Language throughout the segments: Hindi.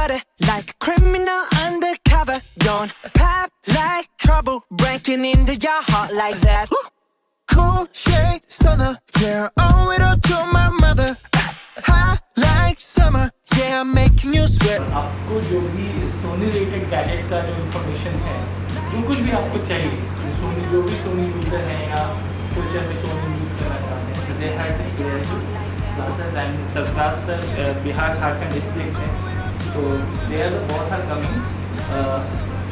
butter, like a criminal undercover. Don't pop like trouble, breaking into your heart like that. Cool shade stunner, yeah, owe it all to my mother. High like summer, yeah, I'm making you sweat. आपको जो भी सोनी रिलेटेड गैजेट का जो इन्फॉर्मेशन है, जो कुछ भी आपको चाहिए, सोनी जो भी सोनी यूज़र है या फ्यूचर में सोनी यूज़ करना चाहते हैं, they have classes and subclass Bihar Jharkhand district में, तो दे आर बहुत are coming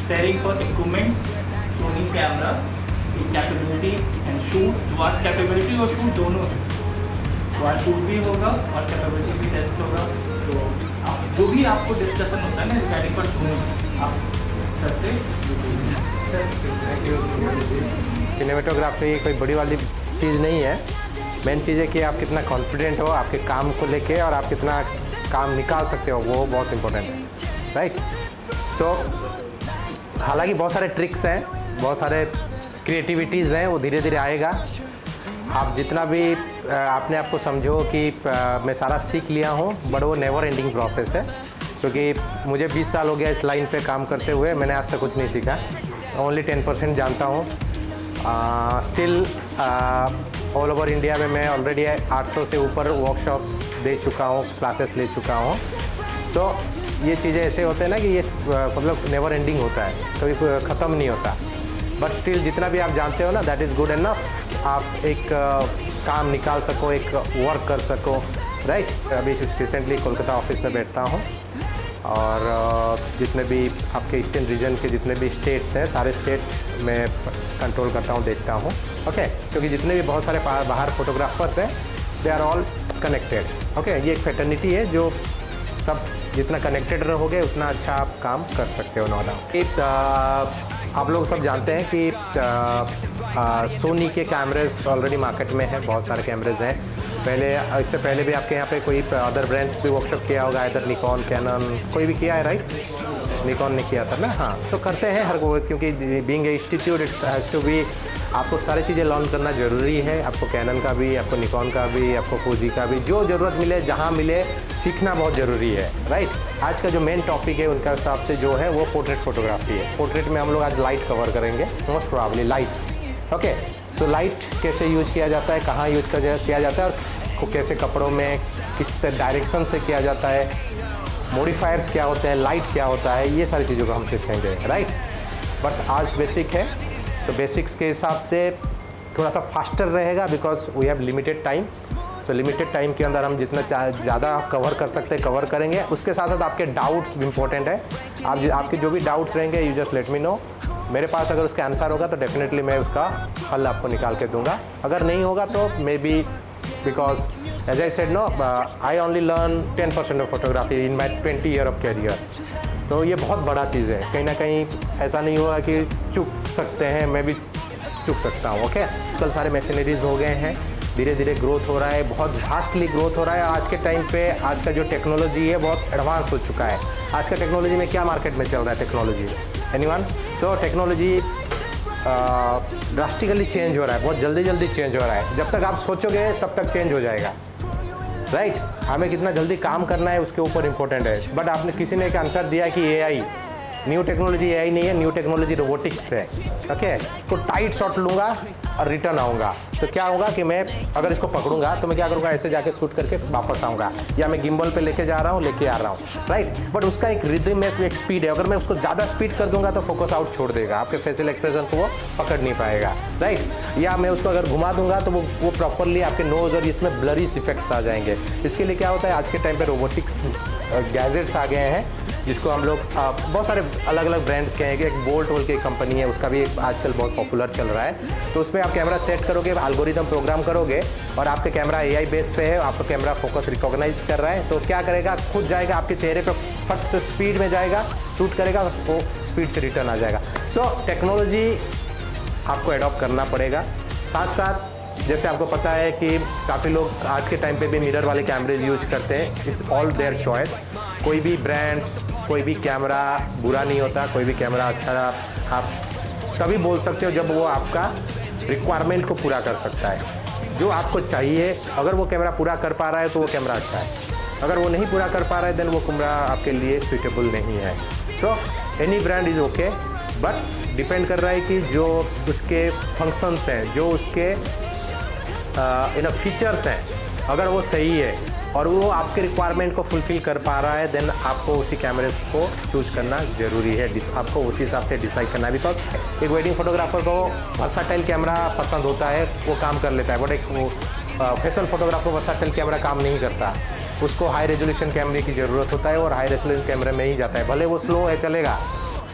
sharing for equipments, Sony camera की capability and shoot, watt capability और शूट दोनों है, वाट शूट भी होगा और कैपेबिलिटी भी टेस्ट होगा। तो आप जो भी आपको डिस्कशन होता है ना रिगार्डिंग पर सुनो, आप सर से सिनेमेटोग्राफी कोई बड़ी वाली चीज़ नहीं है, मेन चीज़ है कि आप कितना कॉन्फिडेंट हो आपके काम को लेके और आप कितना काम निकाल सकते हो, वो बहुत इम्पोर्टेंट है, राइट। सो हालांकि बहुत सारे ट्रिक्स हैं, बहुत सारे क्रिएटिविटीज़ हैं, वो धीरे धीरे आएगा। आप जितना भी आपने आपको समझो कि मैं सारा सीख लिया हूँ, बट वो नेवर एंडिंग प्रोसेस है, क्योंकि मुझे 20 साल हो गया इस लाइन पे काम करते हुए, मैंने आज तक कुछ नहीं सीखा, ओनली 10% जानता हूँ। स्टिल ऑल ओवर इंडिया में मैं ऑलरेडी 800 से ऊपर वर्कशॉप्स दे चुका हूँ, क्लासेस ले चुका हूँ। सो ये चीज़ें ऐसे होते हैं ना कि ये मतलब नेवर एंडिंग होता है, कभी ख़त्म नहीं होता, बट स्टिल जितना भी आप जानते हो ना, दैट इज़ गुड इनफ। आप एक काम निकाल सको, एक वर्क कर सको, राइट। अभी रिसेंटली कोलकाता ऑफिस में बैठता हूँ और जितने भी आपके ईस्टर्न रीजन के जितने भी स्टेट्स हैं, सारे स्टेट में कंट्रोल करता हूँ, देखता हूँ, ओके। क्योंकि जितने भी बहुत सारे बाहर फोटोग्राफर्स हैं, they are all connected, okay. ये एक फ्रेटर्निटी है, जो सब जितना कनेक्टेड रहोगे उतना अच्छा आप काम कर सकते हो, नो डाउट। आप लोग सब जानते हैं कि सोनी के कैमरेज ऑलरेडी मार्केट में है, बहुत सारे कैमरेज हैं। पहले इससे पहले भी आपके यहाँ पे कोई अदर ब्रांड्स भी वर्कशॉप किया होगा, इधर निकॉन, कैनन, कोई भी किया है, राइट। निकॉन ने किया था ना, हाँ। तो करते हैं हर कोई, क्योंकि being a institute it's has to be, आपको सारी चीज़ें लर्न करना ज़रूरी है। आपको कैनन का भी, आपको निकॉन का भी, आपको फूजी का भी, जो ज़रूरत मिले, जहाँ मिले, सीखना बहुत ज़रूरी है, राइट। आज का जो मेन टॉपिक है उनका हिसाब से जो है वो पोर्ट्रेट फोटोग्राफी है। पोर्ट्रेट में हम लोग आज लाइट कवर करेंगे, most probably light, okay. So light कैसे यूज किया जाता है, कहाँ यूज किया जाता है, और कैसे कपड़ों में किस डायरेक्शन से किया जाता है, मॉडिफायर्स क्या होते हैं, लाइट क्या होता है, ये सारी चीज़ों को हम सीखेंगे, राइट। बट आज बेसिक है, तो बेसिक्स के हिसाब से थोड़ा सा फास्टर रहेगा, because we have limited time. So limited time के अंदर हम जितना ज़्यादा कवर कर सकते हैं कवर करेंगे। उसके साथ साथ आपके डाउट्स भी इंपॉर्टेंट है, आपके जो भी डाउट्स रहेंगे, you just let me know. मेरे पास अगर उसका आंसर होगा तो डेफिनेटली मैं उसका हल आपको निकाल के दूंगा, अगर नहीं होगा तो may be, because as I said no, I only learn 10% of photography in my 20 year of career. तो ये बहुत बड़ा चीज़ है, कहीं ना कहीं ऐसा नहीं होगा कि चूक सकते हैं, मैं भी चूक सकता हूँ, ओके। आजकल सारे मशीनरीज हो गए हैं, धीरे धीरे ग्रोथ हो रहा है, बहुत फास्टली ग्रोथ हो रहा है। आज के टाइम पे आज का जो टेक्नोलॉजी है बहुत एडवांस हो चुका है। आज का टेक्नोलॉजी में क्या मार्केट में चल रहा है technology, anyone? So technology drastically change हो रहा है, बहुत जल्दी जल्दी चेंज हो रहा है। जब तक आप सोचोगे तब तक चेंज हो जाएगा, राइट। हमें कितना जल्दी काम करना है उसके ऊपर इम्पोर्टेंट है। बट आपने किसी ने एक आंसर दिया कि एआई, न्यू टेक्नोलॉजी एआई नहीं है, न्यू टेक्नोलॉजी रोबोटिक्स है, ओके। तो टाइट शॉट लूँगा और रिटर्न आऊँगा, तो क्या होगा कि मैं अगर इसको पकड़ूंगा तो मैं क्या करूँगा, ऐसे जाके शूट करके वापस आऊँगा, या मैं गिम्बल पे लेके जा रहा हूँ, लेके आ रहा हूँ, राइट। बट उसका एक रिदम में एक स्पीड है, अगर मैं उसको ज़्यादा स्पीड कर दूंगा तो फोकस आउट छोड़ देगा, आपके फेशियल एक्सप्रेशन को वो पकड़ नहीं पाएगा, राइट। या मैं उसको अगर घुमा दूंगा तो वो प्रॉपरली आपके नोज और इसमें ब्लरीज इफेक्ट्स आ जाएंगे। इसके लिए क्या होता है, आज के टाइम पे रोबोटिक्स गैजेट्स आ गए हैं, जिसको हम लोग बहुत सारे अलग अलग ब्रांड्स के हैं। एक बोल्ट बोल के कंपनी है, उसका भी आजकल बहुत पॉपुलर चल रहा है। तो उसमें आप कैमरा सेट करोगे, एल्गोरिदम प्रोग्राम करोगे, और आपके कैमरा एआई बेस पे है, आपका कैमरा फोकस रिकॉग्नाइज कर रहा है, तो क्या करेगा, खुद जाएगा आपके चेहरे पे, फट से स्पीड में जाएगा, शूट करेगा, वो स्पीड से रिटर्न आ जाएगा। सो टेक्नोलॉजी आपको एडॉप्ट करना पड़ेगा। साथ साथ जैसे आपको पता है कि काफ़ी लोग आज के टाइम पे भी मिरर वाले कैमरेज यूज करते हैं, इट्स ऑल देयर चॉइस। कोई भी ब्रांड, कोई भी कैमरा बुरा नहीं होता, कोई भी कैमरा अच्छा आप तभी बोल सकते हो जब वो आपका रिक्वायरमेंट को पूरा कर सकता है, जो आपको चाहिए। अगर वो कैमरा पूरा कर पा रहा है तो वो कैमरा अच्छा है। अगर वो नहीं पूरा कर पा रहा है देन वो कैमरा आपके लिए सूटेबल नहीं है। So any brand is okay, but depend कर रहा है कि जो उसके फंक्शंस हैं, जो उसके फीचर्स हैं, अगर वो सही है और वो आपके रिक्वायरमेंट को फुलफ़िल कर पा रहा है देन आपको उसी कैमरे को चूज़ करना ज़रूरी है। आपको उसी हिसाब से डिसाइड करना है। बिकॉज एक वेडिंग फोटोग्राफर को वर्साटाइल कैमरा पसंद होता है, वो काम कर लेता है, बट एक फैशन फोटोग्राफर वर्साटाइल कैमरा काम नहीं करता। उसको हाई रेजोल्यूशन कैमरे की ज़रूरत होता है और हाई रेजोल्यूशन कैमरे में ही जाता है। भले वो स्लो है चलेगा,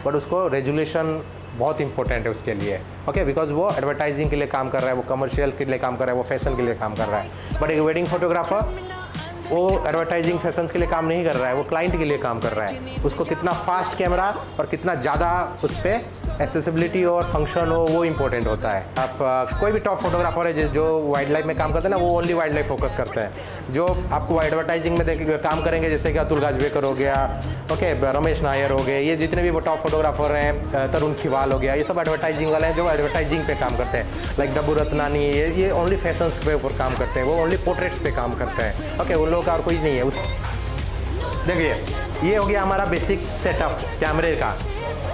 बट उसको रेजोल्यूशन बहुत इंपॉर्टेंट है उसके लिए। ओके, बिकॉज वो एडवर्टाइजिंग के लिए काम कर रहा है, वो कमर्शियल के लिए काम कर रहा है, वो फैशन के लिए काम कर रहा है। बट एक वेडिंग फोटोग्राफर वो एडवर्टाइजिंग फैशंस के लिए काम नहीं कर रहा है, वो क्लाइंट के लिए काम कर रहा है। उसको कितना फास्ट कैमरा और कितना ज़्यादा उस पर एक्सेसिबिलिटी और फंक्शन हो वो इंपॉर्टेंट होता है। आप कोई भी टॉप फोटोग्राफर है जो वाइल्ड लाइफ में काम करते हैं ना, वो ओनली वाइल्ड लाइफ फोकस करते हैं। जो आपको एडवर्टाइजिंग में देख काम करेंगे, जैसे कि अतुल गाजवेकर हो गया, ओके, रमेश नायर हो गए, ये जितने भी वो टॉप फोटोग्राफर हैं, तरुण खिवाल हो गया, ये सब एडवर्टाइजिंग वाले हैं जो एडवर्टाइजिंग पे काम करते हैं। लाइक डब्बू रत्नानी, ये ओनली फैशंस पे ऊपर काम करते हैं, वो ओनली पोर्ट्रेट्स पे काम करते हैं। ओके, उन लोगों का और कोई नहीं है। देखिए, ये हो गया हमारा बेसिक सेटअप कैमरे का।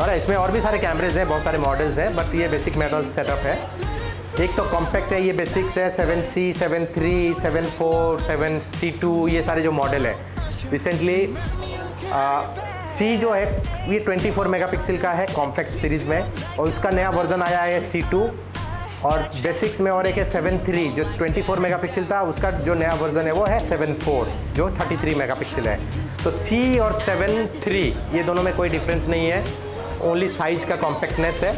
और इसमें और भी सारे कैमरेज हैं, बहुत सारे मॉडल्स हैं, बट ये बेसिक मॉडल सेटअप है। एक तो कॉम्पैक्ट है, ये बेसिक्स है, 7C, 7III, 7IV, 7C2, ये सारे जो मॉडल है। रिसेंटली C जो है ये 24 मेगापिक्सल का है कॉम्पैक्ट सीरीज़ में, और उसका नया वर्जन आया है C2। और बेसिक्स में और एक है 7III जो 24 मेगापिक्सल था, उसका जो नया वर्जन है वो है 7IV जो 33 मेगापिक्सल है। तो C और 7III ये दोनों में कोई डिफरेंस नहीं है, ओनली साइज़ का कॉम्पैक्टनेस है।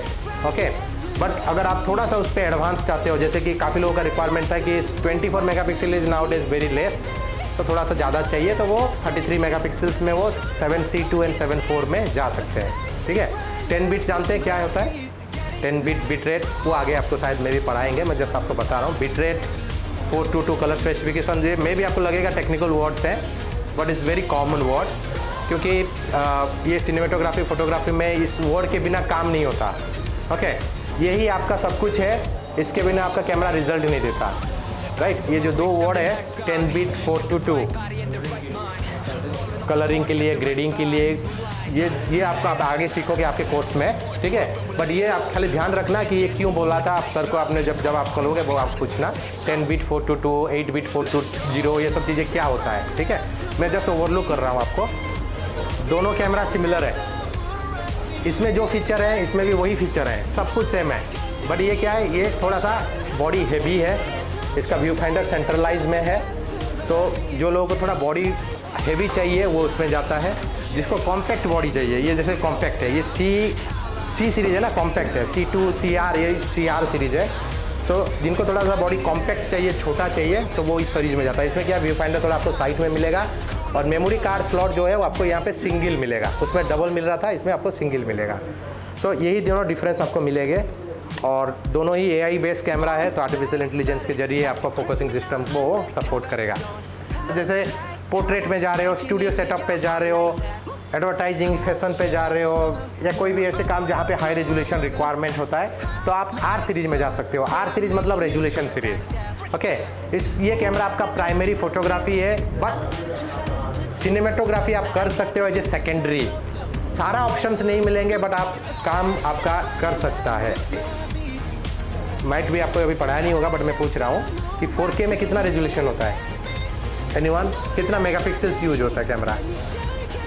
ओके, बट अगर आप थोड़ा सा उस पर एडवांस चाहते हो, जैसे कि काफ़ी लोगों का रिक्वायरमेंट था कि 24 megapixel is now days very less, तो थोड़ा सा ज़्यादा चाहिए, तो वो 33 मेगापिक्सल्स में वो 7C2 एंड 7IV में जा सकते हैं। ठीक है, 10 बिट जानते हैं क्या होता है? 10 बिट रेट, वो आगे आपको शायद में भी पढ़ाएंगे, मैं जस्ट आपको बता रहा हूँ। बिट रेट, 422 कलर स्पेसिफिकेशन, ये मे भी आपको लगेगा टेक्निकल वर्ड्स हैं, but it's very common word, क्योंकि ये सिनेमेटोग्राफी फोटोग्राफी में इस वर्ड के बिना काम नहीं होता। ओके, यही आपका सब कुछ है, इसके बिना आपका कैमरा रिजल्ट नहीं देता। राइट, ये जो दो वर्ड है 10 बिट 422 कलरिंग के लिए, ग्रेडिंग के लिए, ये आपको आप आगे सीखोगे आपके कोर्स में। ठीक है, बट ये आप खाली ध्यान रखना कि ये क्यों बोला था आप सर को, आपने जब आप करोगे वो आप पूछना 10 बिट 422, 8 बिट 420, ये सब चीज़ें क्या होता है। ठीक है, मैं जस्ट ओवरलुक कर रहा हूँ आपको। दोनों कैमरा सिमिलर है, इसमें जो फीचर है इसमें भी वही फीचर है, सब कुछ सेम है, बट ये क्या है, ये थोड़ा सा बॉडी हैवी है, इसका व्यू फाइंडर सेंट्रलाइज में है, तो जो लोगों को थोड़ा बॉडी हैवी चाहिए वो उसमें जाता है। जिसको कॉम्पैक्ट बॉडी चाहिए, ये जैसे कॉम्पैक्ट है, ये सी सीरीज़ है ना, कॉम्पैक्ट है, C2 CR, ये CR सीरीज़ है। तो जिनको थोड़ा सा बॉडी कॉम्पैक्ट चाहिए, छोटा चाहिए, तो वो इस सीरीज़ में जाता है। इसमें क्या व्यू फाइंडर थोड़ा आपको साइड में मिलेगा, और मेमोरी कार्ड स्लॉट जो है वो आपको यहाँ पे सिंगल मिलेगा, उसमें डबल मिल रहा था, इसमें आपको सिंगल मिलेगा। सो यही दोनों डिफरेंस आपको मिलेंगे, और दोनों ही AI बेस्ड कैमरा है, तो आर्टिफिशियल इंटेलिजेंस के जरिए आपका फोकसिंग सिस्टम को सपोर्ट करेगा। जैसे पोर्ट्रेट में जा रहे हो, स्टूडियो सेटअप पे जा रहे हो, एडवर्टाइजिंग फैशन पे जा रहे हो, या कोई भी ऐसे काम जहाँ पे हाई रेजोल्यूशन रिक्वायरमेंट होता है, तो आप R सीरीज़ में जा सकते हो। R सीरीज़ मतलब रेजोल्यूशन सीरीज़। ओके, ये कैमरा आपका प्राइमरी फोटोग्राफी है, बट सिनेमेटोग्राफी आप कर सकते हो एज ए सेकेंडरी। सारा ऑप्शंस नहीं मिलेंगे, बट आप काम आपका कर सकता है। माइट भी आपको अभी पढ़ाया नहीं होगा, बट मैं पूछ रहा हूँ कि 4K में कितना रेजोल्यूशन होता है? एनीवन, कितना मेगापिक्सल्स यूज होता है camera?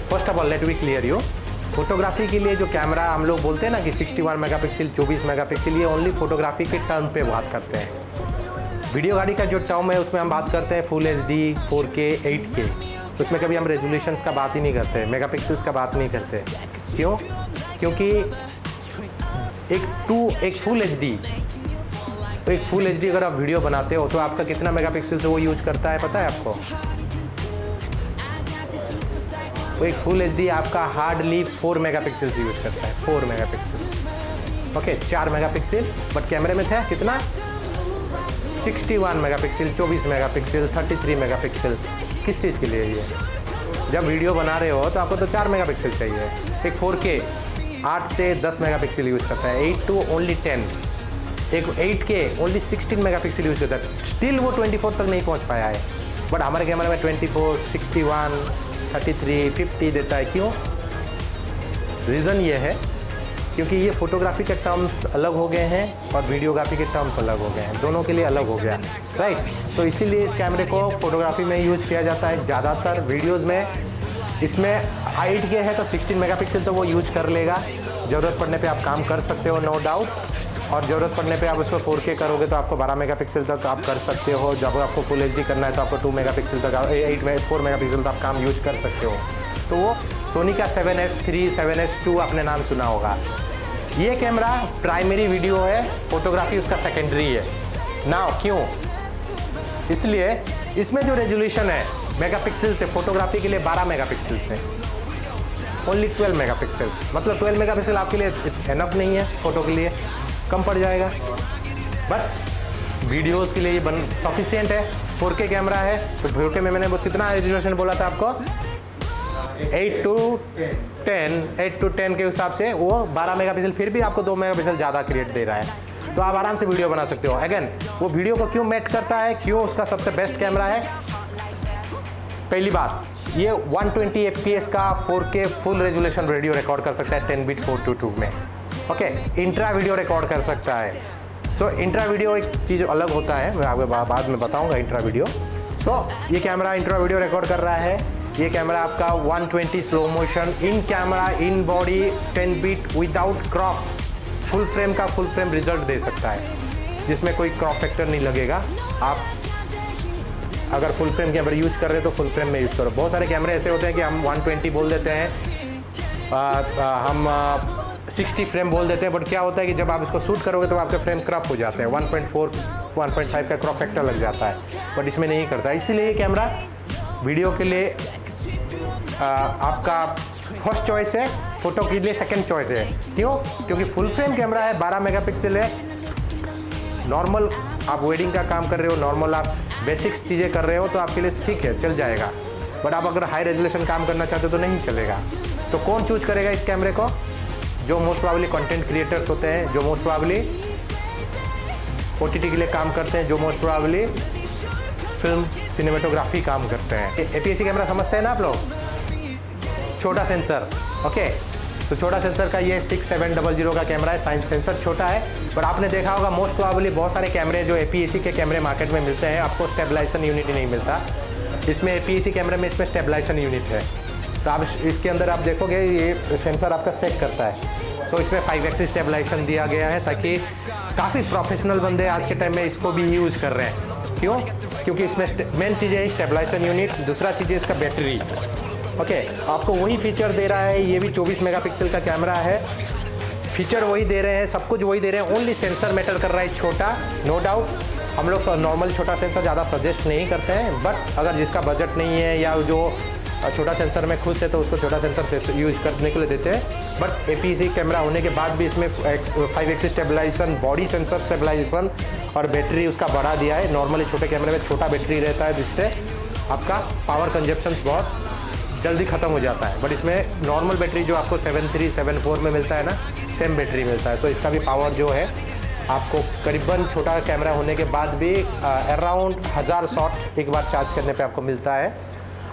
First of all let we clear you, photography के लिए जो कैमरा हम लोग बोलते हैं ना कि 61 मेगापिक्सल, 24 मेगापिक्सल, ये ओनली फोटोग्राफी के टर्म पे बात करते हैं। वीडियो गाड़ी का जो टर्म है उसमें हम बात करते हैं फुल HD, 4K, 8K, उसमें कभी हम रेजोल्यूशंस का बात ही नहीं करते, मेगापिक्सल्स का बात नहीं करते। क्यों? क्योंकि एक फुल HD, तो एक फुल HD अगर आप वीडियो बनाते हो तो आपका कितना मेगापिक्सल से वो यूज करता है पता है आपको? वो एक फुल HD आपका हार्डली 4 मेगापिक्सल से यूज करता है, 4 मेगापिक्सल। ओके, 4 मेगापिक्सल, बट कैमरे में था कितना? 61 मेगापिक्सल, 24 मेगापिक्सल, 33 मेगापिक्सल। किस चीज़ के लिए ये? जब वीडियो बना रहे हो तो आपको तो 4 मेगापिक्सल चाहिए। एक 4K 8 से 10 मेगापिक्सल यूज करता है, 8 to only 10। एक 8K ओनली 16 मेगापिक्सल यूज करता है, स्टिल वो 24 तक नहीं पहुंच पाया है। बट हमारे कैमरे में 24, 61, 33, 50 देता है। क्यों? रीज़न ये है क्योंकि ये फोटोग्राफी के टर्म्स अलग हो गए हैं और वीडियोग्राफी के टर्म्स अलग हो गए हैं, दोनों के लिए अलग हो गया, राइट। तो इसीलिए इस कैमरे को फोटोग्राफी में यूज़ किया जाता है ज़्यादातर। वीडियोज़ में इसमें हाइट के है तो 16 मेगापिक्सल तो वो यूज कर लेगा, ज़रूरत पड़ने पे आप काम कर सकते हो, नो डाउट। और ज़रूरत पड़ने पे आप उसको 4K करोगे तो आपको 12 मेगापिक्सल तक आप कर सकते हो। जब आपको फुल HD करना है तो आपको 2 मेगापिक्सल तक 4 मेगापिक्सल तक आप काम यूज कर सकते हो। तो वो सोनी का 7S3, 7S2 आपने नाम सुना होगा। ये कैमरा प्राइमरी वीडियो है, फोटोग्राफी उसका सेकेंडरी है। नाउ क्यों? इसलिए इसमें जो रेजोल्यूशन है मेगापिक्सल से, फोटोग्राफी के लिए 12 मेगापिक्सल से, ओनली 12 मेगापिक्सल। मतलब 12 मेगापिक्सल आपके लिए एनफ नहीं है, फोटो के लिए कम पड़ जाएगा, बट वीडियोस के लिए ये सफिशिएंट है। 4K कैमरा है तो 4K में मैंने कितना रेजोल्यूशन बोला था आपको? 8 to 10 के हिसाब से वो 12 मेगापिक्सल, फिर भी आपको 2 मेगापिक्सल ज़्यादा क्रिएट दे रहा है, तो आप आराम से वीडियो बना सकते हो। अगेन वो वीडियो को क्यों मैट करता है, क्यों उसका सबसे बेस्ट कैमरा है? पहली बात, ये 120 FPS का 4K full resolution video record कर सकता है 10 बिट 422 में। ओके, इंट्रा वीडियो रिकॉर्ड कर सकता है। सो इंट्रा वीडियो एक चीज़ अलग होता है, मैं आपको बाद में बताऊंगा इंट्रा वीडियो। सो ये कैमरा इंट्रा वीडियो रिकॉर्ड कर रहा है। ये कैमरा आपका 120 slow motion in camera in body 10 bit without crop, full frame का फुल फ्रेम रिजल्ट दे सकता है, जिसमें कोई क्रॉप फैक्टर नहीं लगेगा। आप अगर फुल फ्रेम कैमरा यूज़ कर रहे हो तो फुल फ्रेम में यूज़ करो। बहुत सारे कैमरे ऐसे होते हैं कि हम 120 बोल देते हैं, हम 60 फ्रेम बोल देते हैं, बट क्या होता है कि जब आप इसको शूट करोगे तो आपके फ्रेम क्रॉप हो जाते हैं, 1.4, 1.5 का क्रॉप फैक्टर लग जाता है, बट इसमें नहीं करता। इसीलिए ये कैमरा वीडियो के लिए आपका फर्स्ट चॉइस है, फोटो के लिए सेकंड चॉइस है। क्यों? क्योंकि फुल फ्रेम कैमरा है, 12 मेगापिक्सल है। नॉर्मल आप वेडिंग का काम कर रहे हो, नॉर्मल आप बेसिक्स चीज़ें कर रहे हो तो आपके लिए ठीक है, चल जाएगा, बट आप अगर हाई रेजोल्यूशन काम करना चाहते हो तो नहीं चलेगा। तो कौन चूज करेगा इस कैमरे को? जो मोस्ट प्रोबेबली कंटेंट क्रिएटर्स होते हैं, जो मोस्ट प्रोबेबली OTT के लिए काम करते हैं, जो मोस्ट प्रोबेबली फिल्म सिनेमेटोग्राफी काम करते हैं। APS-C कैमरा समझते हैं ना आप लोग? छोटा सेंसर, ओके। तो छोटा सेंसर का ये 6700 का कैमरा है, साइंस सेंसर छोटा है, पर आपने देखा होगा मोस्ट प्रोबेबली बहुत सारे कैमरे जो APS-C के कैमरे मार्केट में मिलते हैं, आपको स्टेबलाइजेशन यूनिट नहीं मिलता। इसमें APS-C कैमरे में इसमें स्टेबलाइजेशन यूनिट है। तो आप इसके अंदर आप देखोगे ये सेंसर आपका सेट करता है, तो इसमें 5 एक्सिस स्टेबलाइजेशन दिया गया है, ताकि काफ़ी प्रोफेशनल बंदे आज के टाइम में इसको भी यूज़ कर रहे हैं। क्यों? क्योंकि इसमें मेन चीज़ है स्टेबलाइजेशन यूनिट, दूसरा चीज़ है इसका बैटरी। ओके, आपको वही फीचर दे रहा है, ये भी 24 मेगापिक्सल का कैमरा है, फीचर वही दे रहे हैं, सब कुछ वही दे रहे हैं, ओनली सेंसर मैटर कर रहा है छोटा, नो डाउट। हम लोग नॉर्मल छोटा सेंसर ज़्यादा सजेस्ट नहीं करते हैं, बट अगर जिसका बजट नहीं है या जो छोटा सेंसर में खुश है तो उसको छोटा सेंसर यूज करने के लिए देते हैं। बट APS-C कैमरा होने के बाद भी इसमें 5 axis stabilization, body sensor stabilization और बैटरी उसका बढ़ा दिया है। नॉर्मली छोटे कैमरे में छोटा बैटरी रहता है, जिससे आपका पावर कंजप्शन बहुत जल्दी ख़त्म हो जाता है, बट इसमें नॉर्मल बैटरी जो आपको 7.3, 7.4 में मिलता है ना, सेम बैटरी मिलता है। तो इसका भी पावर जो है आपको करीबन छोटा कैमरा होने के बाद भी अराउंड 1000 शॉट एक बार चार्ज करने पे आपको मिलता है।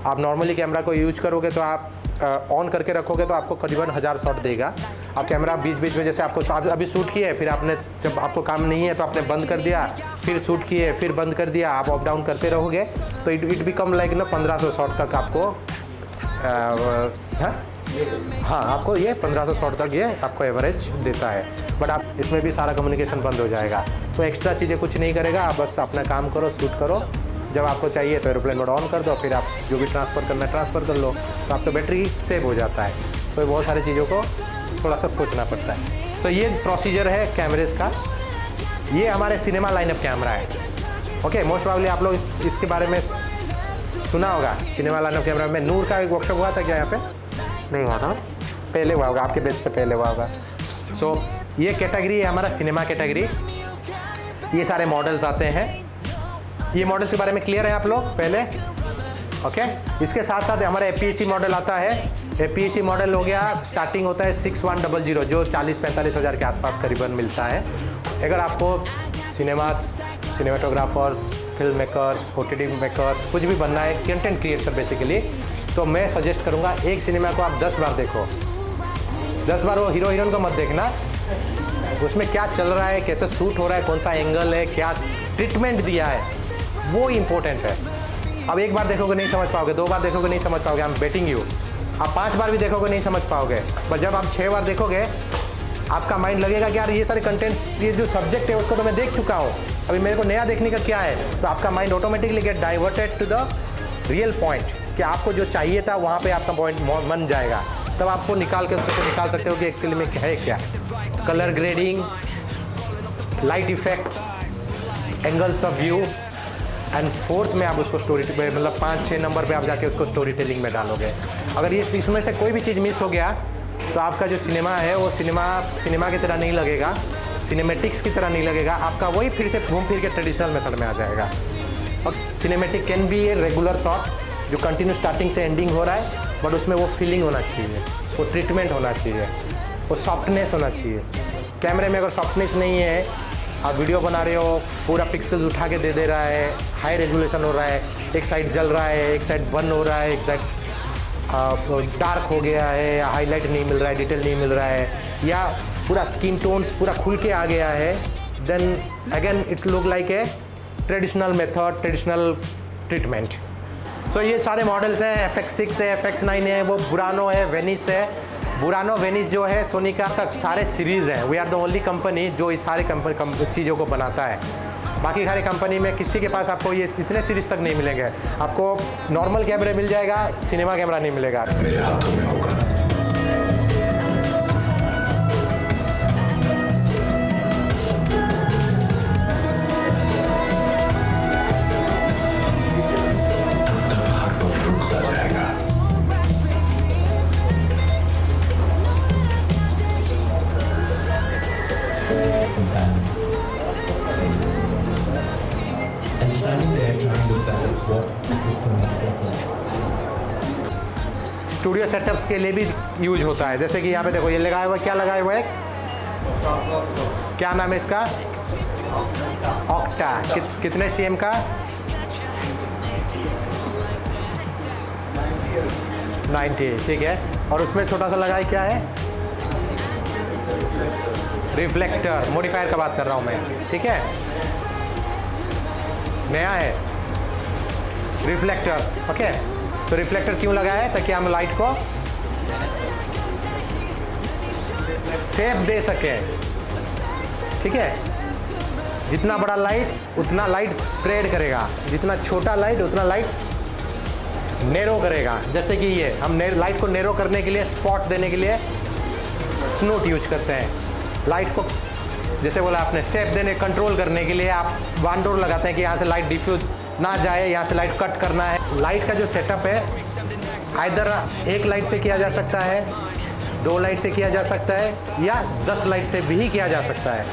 आप नॉर्मली कैमरा को यूज करोगे तो आप ऑन करके रखोगे तो आपको करीबन 1000 शॉट देगा। आप कैमरा बीच बीच में, जैसे आपको अभी शूट किया है, फिर आपने जब आपको काम नहीं है तो आपने बंद कर दिया, फिर शूट किए, फिर बंद कर दिया, आप अप डाउन करते रहोगे तो इट बिकम लाइक ना 1500 शॉट तक आपको हाँ आपको ये 1500 शॉट तक ये आपको एवरेज देता है। बट आप इसमें भी सारा कम्युनिकेशन बंद हो जाएगा, तो एक्स्ट्रा चीज़ें कुछ नहीं करेगा। आप बस अपना काम करो, शूट करो, जब आपको चाहिए तो एरोप्लेन मोड ऑन कर दो, फिर आप जो भी ट्रांसफ़र करना है ट्रांसफ़र कर लो, तो आपका बैटरी सेव हो जाता है। तो बहुत सारी चीज़ों को थोड़ा सा सोचना पड़ता है। तो ये प्रोसीजर है कैमरेज का। ये हमारे सिनेमा लाइनअप कैमरा है। ओके, मोस्ट प्रोबेबली आप लोग इसके बारे में सुना होगा। सिनेमा लाइनअप कैमरा में नूर का एक वर्कशॉप हुआ था क्या? यहाँ पे नहीं हुआ था, पहले हुआ होगा, आपके बैच से पहले हुआ होगा। सो ये कैटेगरी है हमारा सिनेमा कैटेगरी। ये सारे मॉडल्स आते हैं। ये मॉडल्स के बारे में क्लियर है आप लोग पहले? ओके। इसके साथ साथ हमारा APS-C मॉडल आता है। APS-C मॉडल हो गया, स्टार्टिंग होता है 6100, जो 40-45 हज़ार के आसपास करीबन मिलता है। अगर आपको cinematographer film makers, OTT makers, कुछ भी बनना है, कंटेंट क्रिएटर बेसिकली, तो मैं सजेस्ट करूँगा एक सिनेमा को आप 10 बार देखो। 10 बार वो हीरो हीरोइन को मत देखना, उसमें क्या चल रहा है, कैसे शूट हो रहा है, कौन सा एंगल है, क्या ट्रीटमेंट दिया है, वो इम्पोर्टेंट है। अब एक बार देखोगे नहीं समझ पाओगे, 2 बार देखोगे नहीं समझ पाओगे, आई एम बेटिंग यू। आप 5 बार भी देखोगे नहीं समझ पाओगे, पर जब आप 6 बार देखोगे आपका माइंड लगेगा कि यार ये सारे कंटेंट, ये जो सब्जेक्ट है उसको तो मैं देख चुका हूँ, अभी मेरे को नया देखने का क्या है। तो आपका mind automatically get diverted to the real point, कि आपको जो चाहिए था वहाँ पे आपका पॉइंट बन जाएगा। तब आपको निकाल के उसको निकाल सकते हो कि एक्चुअली में है क्या। Colour grading, light effects, angles of view, and fourth में आप उसको स्टोरी, मतलब 5-6 नंबर पे आप जाके उसको स्टोरी टेलिंग में डालोगे। अगर ये इसमें से कोई भी चीज़ मिस हो गया तो आपका जो सिनेमा है वो सिनेमा की तरह नहीं लगेगा, सिनेमेटिक्स की तरह नहीं लगेगा, आपका वही फिर से घूम फिर के ट्रेडिशनल मेथड में आ जाएगा। और cinematic can be a regular shot जो कंटिन्यू स्टार्टिंग से एंडिंग हो रहा है, बट उसमें वो फीलिंग होना चाहिए, वो ट्रीटमेंट होना चाहिए, वो सॉफ्टनेस होना चाहिए। कैमरे में अगर सॉफ्टनेस नहीं है, आप वीडियो बना रहे हो, पूरा पिक्सल्स उठा के दे रहा है, हाई रेजोल्यूशन हो रहा है, एक साइड जल रहा है, एक साइड बंद हो रहा है, एक साइड डार्क हो गया है, या हाईलाइट नहीं मिल रहा है, डिटेल नहीं मिल रहा है, या पूरा स्किन टोन्स पूरा खुल के आ गया है, then again it's look like a traditional method, traditional treatment. तो ये सारे मॉडल्स हैं, FX6 है, FX9 है, वो बुरानो है, वेनिस है। बुरानो वेनिस जो है सोनी का सारे सीरीज़ हैं, we are the only company जो इस सारे चीज़ों को बनाता है। बाकी सारी कंपनी में किसी के पास आपको ये इतने सीरीज़ तक नहीं मिलेंगे। आपको नॉर्मल कैमरा मिल जाएगा, सिनेमा कैमरा नहीं मिलेगा। मेरे हाथों में होगा। And standing there trying to balance what looks in the front. Studio setups के लिए भी यूज होता है, जैसे कि यहाँ पे देखो ये लगाया हुआ, क्या लगाया हुआ है, क्या नाम है इसका, ऑक्टा। कितने CM का, 90, ठीक है। और उसमें छोटा सा लगा है, क्या है, रिफ्लेक्टर, मॉडिफायर का बात कर रहा हूँ मैं, ठीक है, नया है रिफ्लेक्टर। ओके, तो रिफ्लेक्टर क्यों लगा है, ताकि हम लाइट को शेप दे सकें, ठीक है। जितना बड़ा लाइट उतना लाइट स्प्रेड करेगा, जितना छोटा लाइट उतना लाइट नेरो करेगा। जैसे कि ये हम लाइट को नेरो करने के लिए, स्पॉट देने के लिए स्नोट यूज करते हैं। लाइट को जैसे बोला आपने शेप देने, कंट्रोल करने के लिए आप वन डोर लगाते हैं कि यहाँ से लाइट डिफ्यूज ना जाए, यहाँ से लाइट कट करना है। लाइट का जो सेटअप है आइदर एक लाइट से किया जा सकता है, 2 लाइट से किया जा सकता है, या 10 लाइट से भी किया जा सकता है।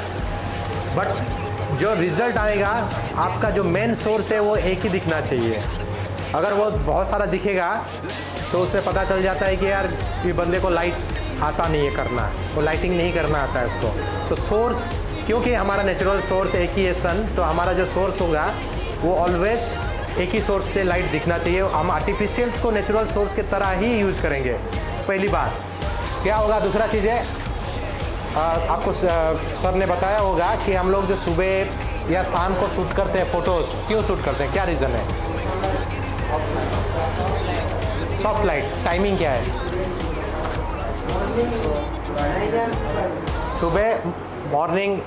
बट जो रिजल्ट आएगा, आपका जो मेन सोर्स है वो एक ही दिखना चाहिए। अगर वो बहुत सारा दिखेगा तो उससे पता चल जाता है कि यार ये बंदे को लाइट आता नहीं है करना, वो लाइटिंग नहीं करना आता है उसको। तो सोर्स, क्योंकि हमारा नेचुरल सोर्स एक ही है सन, तो हमारा जो सोर्स होगा वो ऑलवेज एक ही सोर्स से लाइट दिखना चाहिए। हम आर्टिफिशियल्स को नेचुरल सोर्स की तरह ही यूज करेंगे, पहली बात। क्या होगा, दूसरा चीज़ है, आपको सर ने बताया होगा कि हम लोग जो सुबह या शाम को शूट करते हैं फ़ोटोज़, क्यों शूट करते हैं, क्या रीज़न है, सॉफ्ट लाइट। टाइमिंग क्या है, सुबह मॉर्निंग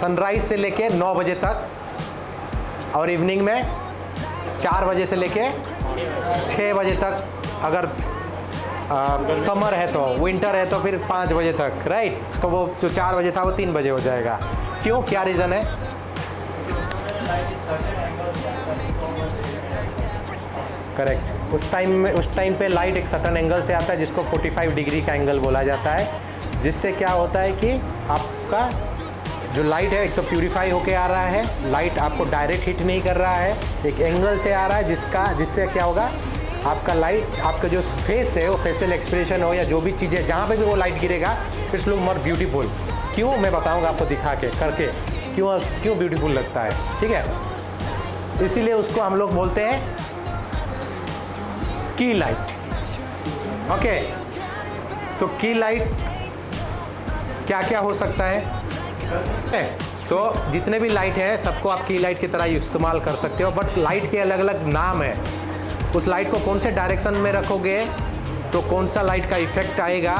सनराइज से लेके 9 बजे तक, और इवनिंग में 4 बजे से लेके 6 बजे तक। अगर समर है तो, विंटर है तो फिर 5 बजे तक, राइट। तो वो जो 4 बजे था वो 3 बजे हो जाएगा। क्यों, क्या रीज़न है, करेक्ट। उस टाइम पे लाइट एक सर्टन एंगल से आता है जिसको 45 डिग्री का एंगल बोला जाता है, जिससे क्या होता है कि आपका जो लाइट है एक तो प्यूरीफाई होके आ रहा है, लाइट आपको डायरेक्ट हिट नहीं कर रहा है, एक एंगल से आ रहा है जिससे क्या होगा, आपका लाइट, आपका जो फेस है वो फेशियल एक्सप्रेशन हो या जो भी चीज़ें, जहाँ पे भी वो लाइट गिरेगा इट्स लुक मोर ब्यूटीफुल। क्यों, मैं बताऊँगा आपको दिखा के करके क्यों ब्यूटीफुल लगता है, ठीक है। इसीलिए उसको हम लोग बोलते हैं की लाइट। ओके, तो की लाइट क्या क्या हो सकता है? तो जितने भी लाइट हैं सबको आप की लाइट की तरह इस्तेमाल कर सकते हो, बट लाइट के अलग अलग नाम है। उस लाइट को कौन से डायरेक्शन में रखोगे तो कौन सा लाइट का इफेक्ट आएगा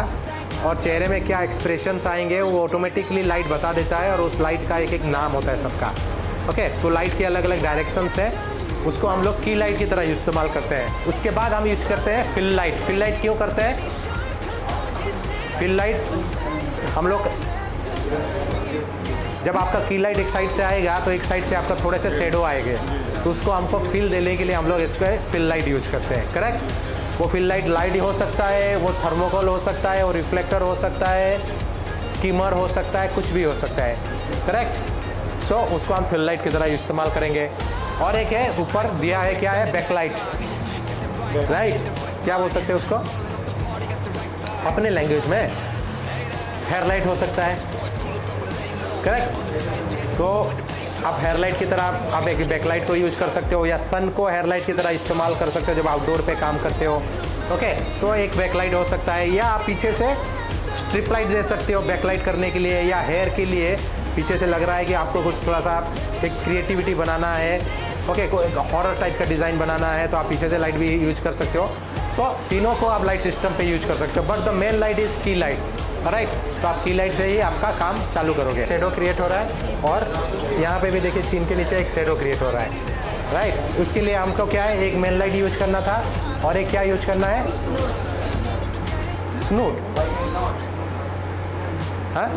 और चेहरे में क्या एक्सप्रेशंस आएंगे, वो ऑटोमेटिकली लाइट बता देता है, और उस लाइट का एक एक नाम होता है सबका। ओके, तो लाइट के अलग अलग डायरेक्शंस है, उसको हम लोग की लाइट की तरह इस्तेमाल करते हैं। उसके बाद हम यूज करते हैं फिल लाइट। फिल लाइट क्यों करते हैं? फिल लाइट हम लोग, जब आपका की लाइट एक साइड से आएगा तो एक साइड से आपका थोड़े से शेडो आएंगे, तो उसको हमको फिल देने के लिए हम लोग इसको फिल लाइट यूज करते हैं। करेक्ट? वो फिल लाइट हो सकता है, वो थर्मोकोल हो सकता है, वो रिफ्लेक्टर हो सकता है, स्कीमर हो सकता है, कुछ भी हो सकता है। करेक्ट? सो उसको हम फिल लाइट की तरह इस्तेमाल करेंगे। और एक है ऊपर दिया है, क्या है? बैकलाइट। राइट? क्या बोल सकते हैं उसको अपने लैंग्वेज में? हेयर लाइट हो सकता है। करेक्ट? तो आप हेयर लाइट की तरह आप एक बैकलाइट को यूज कर सकते हो, या सन को हेयर लाइट की तरह इस्तेमाल कर सकते हो जब आउटडोर पे काम करते हो। ओके, तो एक बैकलाइट हो सकता है, या आप पीछे से स्ट्रिप लाइट दे सकते हो बैकलाइट करने के लिए, या हेयर के लिए पीछे से लग रहा है कि आपको कुछ थोड़ा सा एक क्रिएटिविटी बनाना है, ओके, कोई हॉरर टाइप का डिज़ाइन बनाना है, तो आप पीछे से लाइट भी यूज कर सकते हो। तो तीनों को आप लाइट सिस्टम पे यूज कर सकते हो, but the main light is की लाइट। राइट? तो आप की लाइट से ही आपका काम चालू करोगे। शेडो क्रिएट हो रहा है, और यहाँ पे भी देखिए चीन के नीचे एक शेडो क्रिएट हो रहा है। राइट? उसके लिए हमको क्या है, एक मेन लाइट यूज करना था, और एक क्या यूज करना है? स्नूट। हाँ,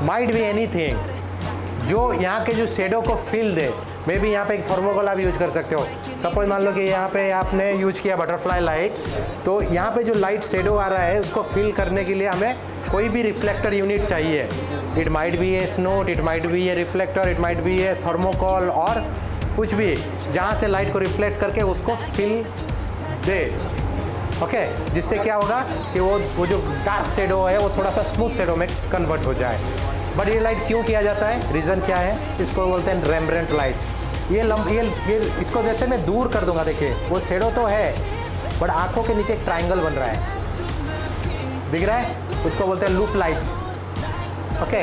माइट बी एनीथिंग जो यहाँ के जो शेडो को फिल दे। मे बी यहाँ पे एक थर्मोकोल आप यूज कर सकते हो। सपोज मान लो कि यहाँ पे आपने यूज किया बटरफ्लाई लाइट, तो यहाँ पे जो लाइट शेडो आ रहा है उसको फिल करने के लिए हमें कोई भी रिफ्लेक्टर यूनिट चाहिए। It might be a snoot, it might be a reflector, it might be a thermocol, और कुछ भी जहाँ से लाइट को रिफ्लेक्ट करके उसको फिल दे। ओके, जिससे क्या होगा कि वो जो डार्क शेडो है वो थोड़ा सा स्मूथ शेडो में कन्वर्ट हो जाए। बट ये लाइट क्यों किया जाता है? रीज़न क्या है? इसको बोलते हैं रेम्ब्रेंट लाइट। ये इसको जैसे मैं दूर कर दूंगा, देखिए वो शेडो तो है, बट आंखों के नीचे एक ट्रायंगल बन रहा है, दिख रहा है? उसको बोलते हैं loop light. Okay,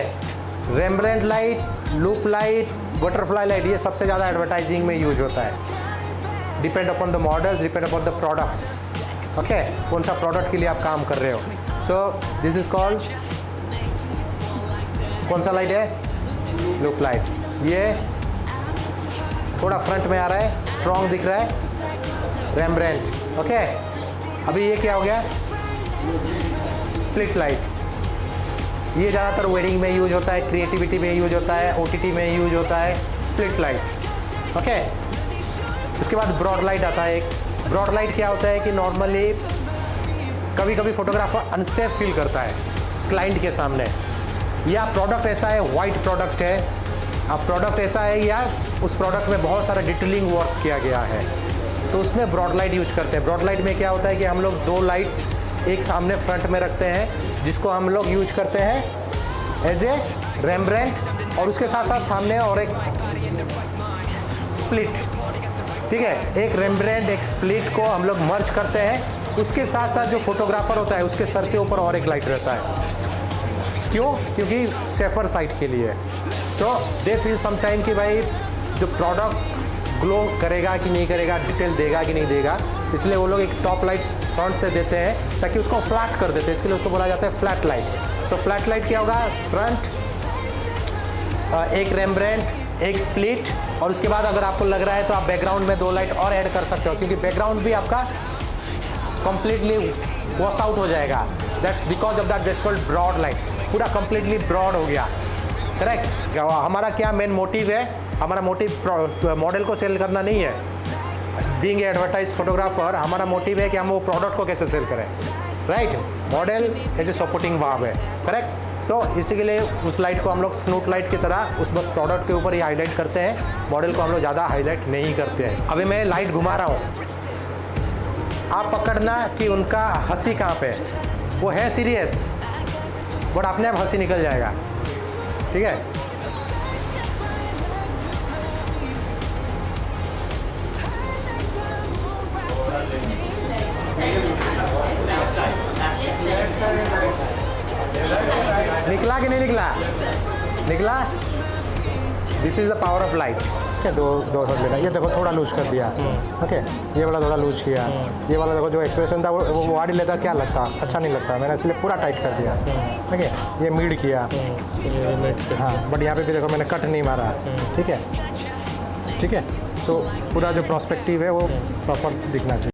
Rembrandt light, loop light, butterfly light, ये सबसे ज़्यादा एडवर्टाइजिंग में यूज होता है। Depend upon the models, depend upon the products. Okay, कौन सा प्रोडक्ट के लिए आप काम कर रहे हो। सो दिस इज कॉल्ड, कौन सा लाइट है? Loop light. ये थोड़ा फ्रंट में आ रहा है, स्ट्रॉन्ग दिख रहा है, रेम्ब्रेंट। ओके, अभी ये क्या हो गया? Split light. ये ज़्यादातर वेडिंग में यूज होता है, क्रिएटिविटी में यूज होता है, ओटीटी में यूज होता है, स्प्लिट लाइट। ओके, उसके बाद ब्रॉड लाइट आता है। एक ब्रॉड लाइट क्या होता है कि नॉर्मली कभी कभी फोटोग्राफर अनसेफ फील करता है क्लाइंट के सामने, या प्रोडक्ट ऐसा है, वाइट प्रोडक्ट है, अब प्रोडक्ट ऐसा है या उस प्रोडक्ट में बहुत सारा डिटेलिंग वर्क किया गया है, तो उसमें ब्रॉड लाइट यूज करते हैं। ब्रॉड लाइट में क्या होता है कि हम लोग दो लाइट एक सामने फ्रंट में रखते हैं, जिसको हम लोग यूज करते हैं एज ए रेम्ब्रेंट, और उसके साथ साथ सामने और एक स्प्लिट। ठीक है, एक रेम्ब्रेंट एक स्प्लिट को हम लोग मर्ज करते हैं। उसके साथ साथ जो फोटोग्राफर होता है उसके सर के ऊपर और एक लाइट रहता है। क्यों? क्योंकि सेफर साइड के लिए। सो दे फील समटाइम कि भाई जो प्रोडक्ट ग्लो करेगा कि नहीं करेगा, डिटेल देगा कि नहीं देगा, इसलिए वो लोग एक टॉप लाइट फ्रंट से देते हैं ताकि उसको फ्लैट कर देते हैं। इसके लिए उसको बोला जाता है फ्लैट लाइट। सो फ्लैट लाइट क्या होगा? फ्रंट, एक रेम्ब्रेंट, एक स्प्लिट, और उसके बाद अगर आपको लग रहा है तो आप बैकग्राउंड में दो लाइट और ऐड कर सकते हो, क्योंकि बैकग्राउंड भी आपका कंप्लीटली वॉश आउट हो जाएगा। That's because of that this called broad light, पूरा कंप्लीटली ब्रॉड हो गया। करेक्ट? हमारा क्या मेन मोटिव है? हमारा मोटिव मॉडल को सेल करना नहीं है। बीइंग ए एडवर्टाइज फोटोग्राफर, हमारा मोटिव है कि हम वो प्रोडक्ट को कैसे सेल करें। Right? Model as a supporting verb है। करेक्ट? सो इसी के लिए उस लाइट को हम लोग स्नूट लाइट की तरह उस बस प्रोडक्ट के ऊपर ही हाईलाइट करते हैं, मॉडल को हम लोग ज़्यादा हाईलाइट नहीं करते हैं। अभी मैं लाइट घुमा रहा हूँ, आप पकड़ना कि उनका हंसी कहाँ पे है। वो है सीरियस, बट अपने आप हंसी निकल जाएगा। ठीक है? निकला कि नहीं निकला? निकला? This is the power of light. दो दो शॉट लेना, ये देखो थोड़ा लूज कर दिया, ओके, ये वाला थोड़ा लूज किया, ये वाला देखो जो एक्सप्रेशन था वो बॉडी लेता क्या लगता, अच्छा नहीं लगता, मैंने इसलिए पूरा टाइट कर दिया, ठीक है। ये मीड किया, हाँ, बट यहाँ पे भी देखो मैंने कट नहीं मारा, ठीक है, ठीक है। तो पूरा जो प्रोस्पेक्टिव है वो प्रॉपर दिखना चाहिए।